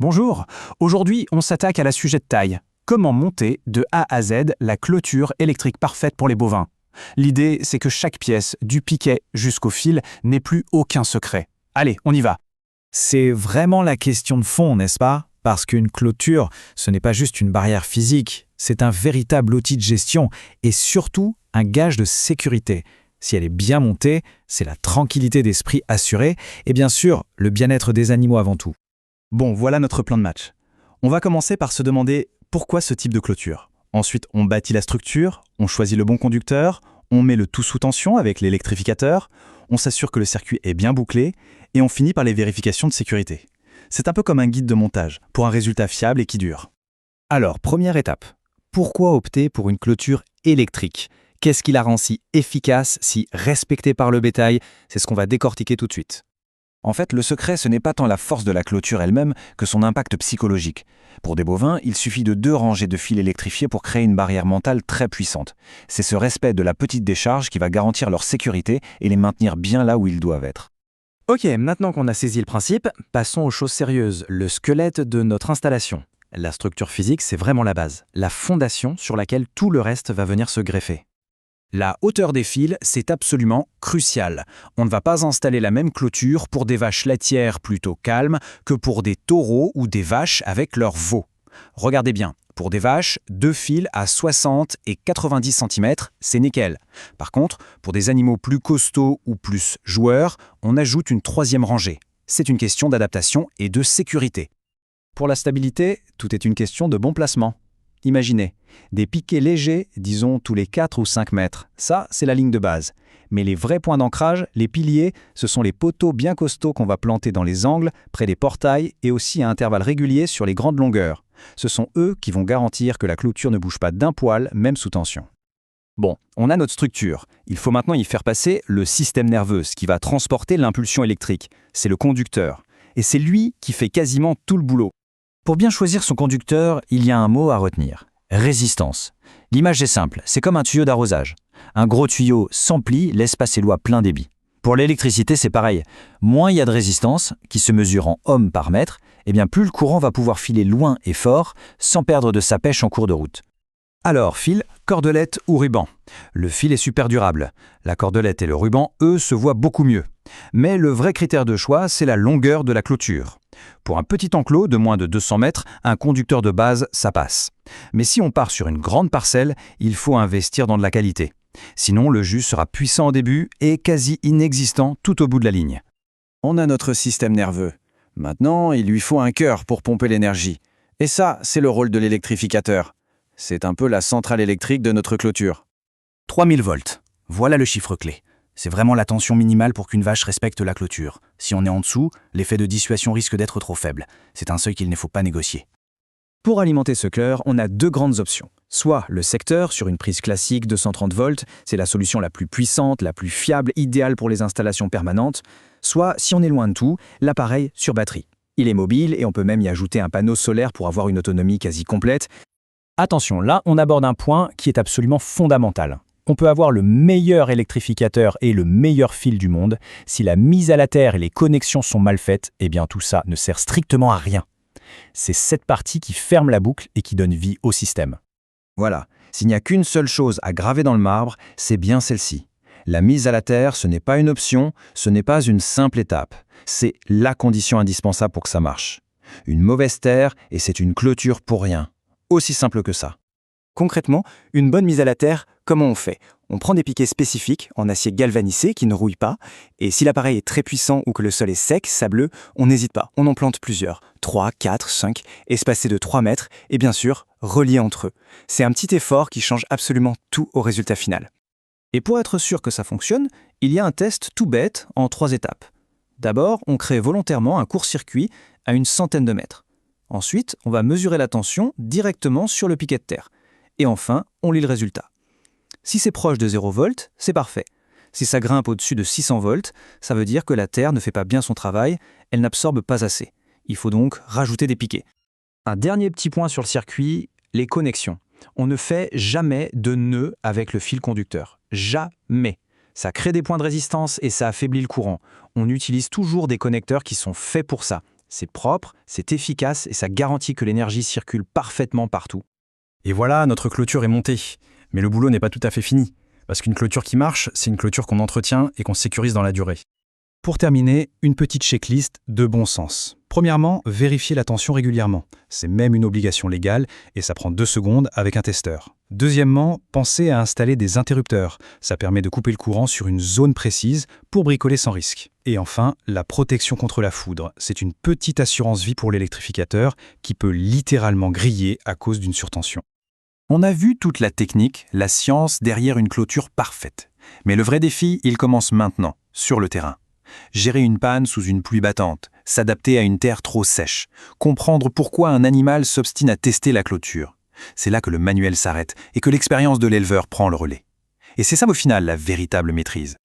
Bonjour, aujourd'hui on s'attaque à la sujet de taille. Comment monter de A à Z la clôture électrique parfaite pour les bovins? L'idée, c'est que chaque pièce, du piquet jusqu'au fil, n'ait plus aucun secret. Allez, on y va. C'est vraiment la question de fond, n'est-ce pas? Parce qu'une clôture, ce n'est pas juste une barrière physique, c'est un véritable outil de gestion et surtout un gage de sécurité. Si elle est bien montée, c'est la tranquillité d'esprit assurée et bien sûr le bien-être des animaux avant tout. Bon, voilà notre plan de match. On va commencer par se demander pourquoi ce type de clôture. Ensuite, on bâtit la structure, on choisit le bon conducteur, on met le tout sous tension avec l'électrificateur, on s'assure que le circuit est bien bouclé et on finit par les vérifications de sécurité. C'est un peu comme un guide de montage, pour un résultat fiable et qui dure. Alors, première étape. Pourquoi opter pour une clôture électrique? Qu'est-ce qui la rend si efficace, si respectée par le bétail? C'est ce qu'on va décortiquer tout de suite. En fait, le secret, ce n'est pas tant la force de la clôture elle-même que son impact psychologique. Pour des bovins, il suffit de 2 rangées de fils électrifiés pour créer une barrière mentale très puissante. C'est ce respect de la petite décharge qui va garantir leur sécurité et les maintenir bien là où ils doivent être. Ok, maintenant qu'on a saisi le principe, passons aux choses sérieuses, le squelette de notre installation. La structure physique, c'est vraiment la base, la fondation sur laquelle tout le reste va venir se greffer. La hauteur des fils, c'est absolument crucial. On ne va pas installer la même clôture pour des vaches laitières plutôt calmes que pour des taureaux ou des vaches avec leurs veaux. Regardez bien, pour des vaches, 2 fils à 60 et 90 cm, c'est nickel. Par contre, pour des animaux plus costauds ou plus joueurs, on ajoute une 3e rangée. C'est une question d'adaptation et de sécurité. Pour la stabilité, tout est une question de bon placement. Imaginez, des piquets légers, disons tous les 4 ou 5 mètres, ça c'est la ligne de base. Mais les vrais points d'ancrage, les piliers, ce sont les poteaux bien costauds qu'on va planter dans les angles, près des portails et aussi à intervalles réguliers sur les grandes longueurs. Ce sont eux qui vont garantir que la clôture ne bouge pas d'un poil, même sous tension. Bon, on a notre structure. Il faut maintenant y faire passer le système nerveux, ce qui va transporter l'impulsion électrique. C'est le conducteur. Et c'est lui qui fait quasiment tout le boulot. Pour bien choisir son conducteur, il y a un mot à retenir. Résistance. L'image est simple, c'est comme un tuyau d'arrosage. Un gros tuyau sans pli laisse passer l'eau à plein débit. Pour l'électricité, c'est pareil. Moins il y a de résistance, qui se mesure en ohms par mètre, et bien plus le courant va pouvoir filer loin et fort, sans perdre de sa pêche en cours de route. Alors, fil, cordelette ou ruban? Le fil est super durable. La cordelette et le ruban, eux, se voient beaucoup mieux. Mais le vrai critère de choix, c'est la longueur de la clôture. Pour un petit enclos de moins de 200 mètres, un conducteur de base, ça passe. Mais si on part sur une grande parcelle, il faut investir dans de la qualité. Sinon, le jus sera puissant au début et quasi inexistant tout au bout de la ligne. On a notre système nerveux. Maintenant, il lui faut un cœur pour pomper l'énergie. Et ça, c'est le rôle de l'électrificateur. C'est un peu la centrale électrique de notre clôture. 3000 volts. Voilà le chiffre clé. C'est vraiment la tension minimale pour qu'une vache respecte la clôture. Si on est en dessous, l'effet de dissuasion risque d'être trop faible. C'est un seuil qu'il ne faut pas négocier. Pour alimenter ce cœur, on a 2 grandes options. Soit le secteur sur une prise classique 230 volts, c'est la solution la plus puissante, la plus fiable, idéale pour les installations permanentes. Soit, si on est loin de tout, l'appareil sur batterie. Il est mobile et on peut même y ajouter un panneau solaire pour avoir une autonomie quasi complète. Attention, là, on aborde un point qui est absolument fondamental. On peut avoir le meilleur électrificateur et le meilleur fil du monde. Si la mise à la terre et les connexions sont mal faites, eh bien tout ça ne sert strictement à rien. C'est cette partie qui ferme la boucle et qui donne vie au système. Voilà, s'il n'y a qu'une seule chose à graver dans le marbre, c'est bien celle-ci. La mise à la terre, ce n'est pas une option, ce n'est pas une simple étape. C'est la condition indispensable pour que ça marche. Une mauvaise terre et c'est une clôture pour rien. Aussi simple que ça. Concrètement, une bonne mise à la terre, comment on fait? On prend des piquets spécifiques en acier galvanisé qui ne rouillent pas, et si l'appareil est très puissant ou que le sol est sec, sableux, on n'hésite pas, on en plante plusieurs, 3, 4, 5, espacés de 3 mètres, et bien sûr, reliés entre eux. C'est un petit effort qui change absolument tout au résultat final. Et pour être sûr que ça fonctionne, il y a un test tout bête en 3 étapes. D'abord, on crée volontairement un court-circuit à une centaine de mètres. Ensuite, on va mesurer la tension directement sur le piquet de terre. Et enfin, on lit le résultat. Si c'est proche de 0 volts, c'est parfait. Si ça grimpe au-dessus de 600 volts, ça veut dire que la terre ne fait pas bien son travail, elle n'absorbe pas assez. Il faut donc rajouter des piquets. Un dernier petit point sur le circuit, les connexions. On ne fait jamais de nœud avec le fil conducteur. Jamais. Ça crée des points de résistance et ça affaiblit le courant. On utilise toujours des connecteurs qui sont faits pour ça. C'est propre, c'est efficace et ça garantit que l'énergie circule parfaitement partout. Et voilà, notre clôture est montée. Mais le boulot n'est pas tout à fait fini. Parce qu'une clôture qui marche, c'est une clôture qu'on entretient et qu'on sécurise dans la durée. Pour terminer, une petite checklist de bon sens. Premièrement, vérifier la tension régulièrement. C'est même une obligation légale et ça prend 2 secondes avec un testeur. Deuxièmement, pensez à installer des interrupteurs. Ça permet de couper le courant sur une zone précise pour bricoler sans risque. Et enfin, la protection contre la foudre. C'est une petite assurance vie pour l'électrificateur qui peut littéralement griller à cause d'une surtension. On a vu toute la technique, la science derrière une clôture parfaite. Mais le vrai défi, il commence maintenant, sur le terrain. Gérer une panne sous une pluie battante, s'adapter à une terre trop sèche, comprendre pourquoi un animal s'obstine à tester la clôture. C'est là que le manuel s'arrête et que l'expérience de l'éleveur prend le relais. Et c'est ça au final la véritable maîtrise.